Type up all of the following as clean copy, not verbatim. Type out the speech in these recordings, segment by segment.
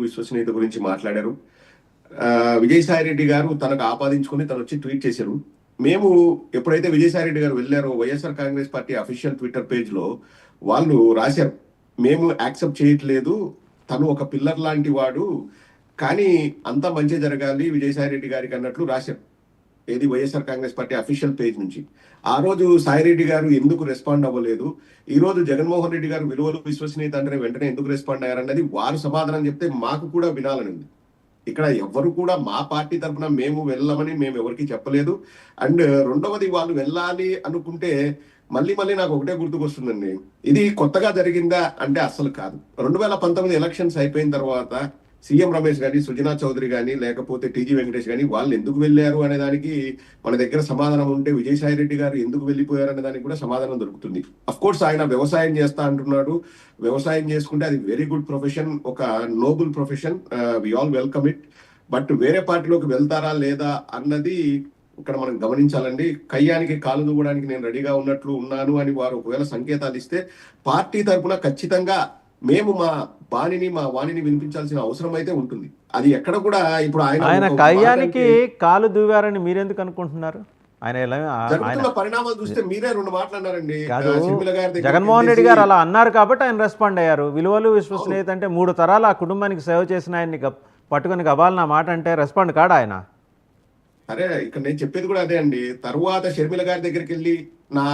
విశ్వసనీయత గురించి మాట్లాడారు. విజయసాయి రెడ్డి గారు తనకు ఆపాదించుకుని తను వచ్చి ట్వీట్ చేశారు. మేము ఎప్పుడైతే విజయసాయి రెడ్డి గారు వెళ్ళారో YSR Congress party official Twitter page లో వాళ్ళు రాశారు, మేము యాక్సెప్ట్ చేయట్లేదు, తను ఒక పిల్లర్ లాంటి వాడు, కానీ అంతా మంచి జరగాలి విజయసాయి రెడ్డి గారికి అన్నట్లు రాశారు. ఏది YSR Congress party official page నుంచి. ఆ రోజు సాయిరెడ్డి గారు ఎందుకు రెస్పాండ్ అవ్వలేదు, ఈ రోజు జగన్మోహన్ రెడ్డి గారు విలువలు విశ్వసనీయత అంటే వెంటనే ఎందుకు రెస్పాండ్ అయ్యారన్నది వారు సమాధానం చెప్తే మాకు కూడా వినాలని ఉంది. ఇక్కడ ఎవరు కూడా మా పార్టీ తరఫున మేము వెళ్ళమని మేము ఎవరికి చెప్పలేదు. అండ్ రెండవది, వాళ్ళు వెళ్ళాలి అనుకుంటే మళ్ళీ నాకు ఒకటే గుర్తుకొస్తుందండి, ఇది కొత్తగా జరిగిందా అంటే అస్సలు కాదు. 2019 ఎలక్షన్స్ అయిపోయిన తర్వాత సీఎం రమేష్ గాని, సుజనా చౌదరి గాని, లేకపోతే టీజీ వెంకటేష్ గాని వాళ్ళు ఎందుకు వెళ్ళారు అనే దానికి మన దగ్గర సమాధానం ఉంటే, విజయసాయి రెడ్డి గారు ఎందుకు వెళ్ళిపోయారు అనే దానికి కూడా సమాధానం దొరుకుతుంది. అఫ్ కోర్స్ ఆయన వ్యవసాయం చేస్తా అంటున్నాడు. వ్యవసాయం చేసుకుంటే అది వెరీ గుడ్ ప్రొఫెషన్, ఒక noble profession, we all welcome it. But వేరే పార్టీలోకి వెళ్తారా లేదా అన్నది ఇక్కడ మనం గమనించాలండి. కయ్యానికి కాలు దూవడానికి నేను రెడీగా ఉన్నట్లు ఉన్నాను అని వారు ఒకవేళ సంకేతాలు ఇస్తే పార్టీ తరఫున ఖచ్చితంగా మేము మా వాణిని వినిపించాల్సిన అవసరం అయితే ఉంటుంది. అది ఎక్కడ కూడా ఇప్పుడు ఆయన కయ్యానికి కాలు దూవారని మీరెందుకు అనుకుంటున్నారు? జరుగుతున్న పరిణామాలు చూస్తే మీరే రెండు మాట్లాడారండి. జగన్మోహన్ రెడ్డి గారు అలా అన్నారు కాబట్టి ఆయన రెస్పాండ్ అయ్యారు. విలువలు విశ్వసనీయత అంటే 3 తరాలు ఆ కుటుంబానికి సేవ చేసిన ఆయన్ని పట్టుకుని గబాలన్న మాట అంటే రెస్పాండ్ కాడా ఆయన? అరే, ఇక్కడ నేను చెప్పేది కూడా అదే అండి. తర్వాత షర్మిల గారి దగ్గరికి వెళ్ళి నా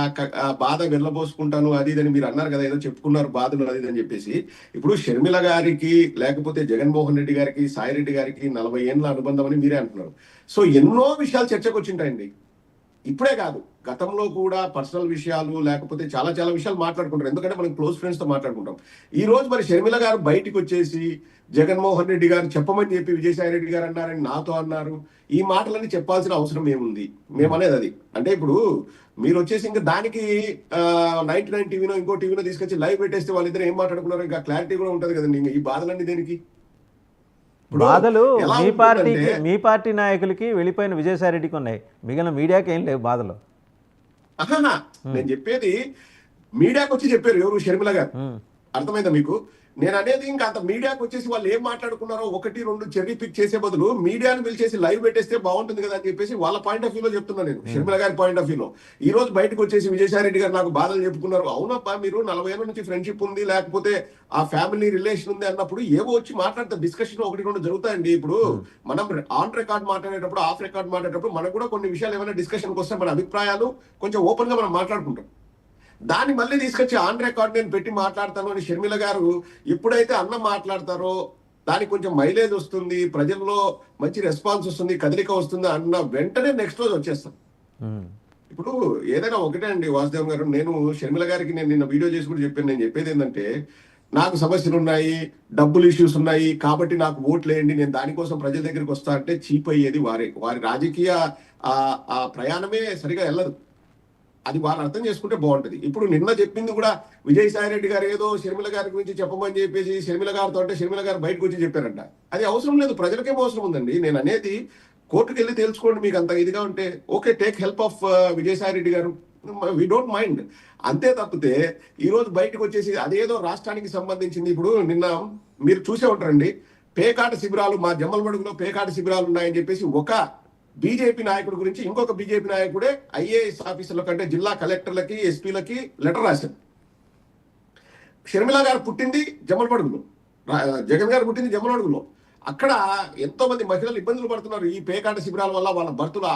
బాధ వెళ్ళబోసుకుంటాను అది ఇదని మీరు అన్నారు కదా, ఏదో చెప్పుకున్నారు బాధలు అది అని చెప్పేసి. ఇప్పుడు షర్మిల గారికి లేకపోతే జగన్మోహన్ రెడ్డి గారికి, సాయిరెడ్డి గారికి 40 ఏళ్ళ అనుబంధం అని మీరే అంటున్నారు. సో ఎన్నో విషయాలు చర్చకు వచ్చింటాయండి. ఇప్పుడే కాదు, గతంలో కూడా పర్సనల్ విషయాలు లేకపోతే చాలా విషయాలు మాట్లాడుకుంటారు. ఎందుకంటే మనం క్లోజ్ ఫ్రెండ్స్ తో మాట్లాడుకుంటాం. ఈ రోజు మరి షర్మిల గారు బయటికి వచ్చేసి జగన్మోహన్ రెడ్డి గారు చెప్పమని చెప్పి విజయసాయి రెడ్డి గారు అన్నారని నాతో అన్నారు. ఈ మాటలన్నీ చెప్పాల్సిన అవసరం ఏముంది? మేమనేది అది. అంటే ఇప్పుడు మీరు వచ్చేసి ఇంకా దానికి 99 టీవీనో ఇంకో టీవీనో తీసుకొచ్చి లైవ్ పెట్టేస్తే వాళ్ళిద్దరు ఏం మాట్లాడుకున్నారు ఇంకా క్లారిటీ కూడా ఉంటది కదండి. ఈ బాధలన్నీ దేనికి? బాధలు మీ పార్టీ నాయకులకి వెళ్ళిపోయిన విజయసాయి రెడ్డికి ఉన్నాయి, మిగిలిన మీడియాకి ఏం లేవు బాధలు. నేను చెప్పేది మీడియాకి వచ్చి చెప్పారు ఎవరు? షర్మిల గారు. అర్థమైందా మీకు? నేను అనేది ఇంకా అంత మీడియాకి వచ్చేసి వాళ్ళు ఏం మాట్లాడుకున్నారో 1-2 చెర్రీ పిక్ చేసే బదులు మీడియాను పిలిచేసి లైవ్ పెట్టేస్తే బాగుంటుంది కదా అని చెప్పేసి వాళ్ళ పాయింట్ ఆఫ్ వ్యూలో చెప్తున్నా నేను. షర్మిల గారి పాయింట్ ఆఫ్ వ్యూలో ఈ రోజు బయటకు వచ్చేసి విజయసాయి రెడ్డి గారు నాకు బాధలు చెప్పుకున్నారు. అవునప్పా, మీరు 40 ఏళ్ళ నుంచి ఫ్రెండ్షిప్ ఉంది లేకపోతే ఆ ఫ్యామిలీ రిలేషన్ ఉంది అన్నప్పుడు ఏవో వచ్చి మాట్లాడితే డిస్కషన్ 1-2 జరుగుతాయండి. ఇప్పుడు మనం ఆన్ రికార్డ్ మాట్లాడేటప్పుడు, ఆఫ్ రికార్డ్ మాట్లాడేటప్పుడు మనకు కూడా కొన్ని విషయాలు ఏమైనా డిస్కషన్కి వస్తే మన అభిప్రాయాలు కొంచెం ఓపెన్ గా మనం మాట్లాడుకుంటాం. దాన్ని మళ్ళీ తీసుకొచ్చి ఆన్ రికార్డ్ నేను పెట్టి మాట్లాడతాను అని షర్మిల గారు ఎప్పుడైతే అన్న మాట్లాడతారో దానికి కొంచెం మైలేజ్ వస్తుంది, ప్రజల్లో మంచి రెస్పాన్స్ వస్తుంది, కదలిక వస్తుంది అన్న వెంటనే నెక్స్ట్ రోజు వచ్చేస్తాం. ఇప్పుడు ఏదైనా ఒకటే అండి వాసుదేవ్ గారు, నేను షర్మిల గారికి నేను నిన్న వీడియో చేసి కూడా చెప్పాను. నేను చెప్పేది ఏంటంటే, నాకు సమస్యలు ఉన్నాయి, డబ్బులు ఇష్యూస్ ఉన్నాయి కాబట్టి నాకు ఓట్లు వేయండి, నేను దానికోసం ప్రజల దగ్గరికి వస్తా అంటే చీప్ అయ్యేది వారి రాజకీయ ఆ ప్రయాణమే సరిగా వెళ్ళదు. అది వాళ్ళు అర్థం చేసుకుంటే బాగుంటది. ఇప్పుడు నిన్న చెప్పింది కూడా విజయసాయి రెడ్డి గారు ఏదో షర్మిల గారి గురించి చెప్పమని చెప్పేసి షర్మిల గారితో అంటే షర్మిల గారు బయటకు వచ్చి చెప్పారంట. అది అవసరం లేదు, ప్రజలకేమో అవసరం ఉందండి. నేను అనేది కోర్టుకు వెళ్ళి తెలుసుకోండి, మీకు అంత ఇదిగా ఉంటే okay, take help of Vijayasai Reddy గారు, వి డోంట్ మైండ్. అంతే తప్పితే ఈ రోజు బయటకు వచ్చేసి అదేదో రాష్ట్రానికి సంబంధించింది. ఇప్పుడు నిన్న మీరు చూసే ఉంటారండి, పేకాట శిబిరాలు, మా జమ్మలమడుగులో పేకాట శిబిరాలు ఉన్నాయని చెప్పేసి ఒక బీజేపీ నాయకుడి గురించి ఇంకొక బీజేపీ నాయకుడే ఐఏఎస్ ఆఫీసర్ల కంటే జిల్లా కలెక్టర్లకి, ఎస్పీలకి లెటర్ రాశారు. షర్మిల గారు పుట్టింది జమ్మలమడుగులో, జగన్ గారు పుట్టింది జమ్మలమడుగులో. అక్కడ ఎంతో మంది మహిళలు ఇబ్బందులు పడుతున్నారు ఈ పేకాట శిబిరాల వల్ల. వాళ్ళ భర్తలు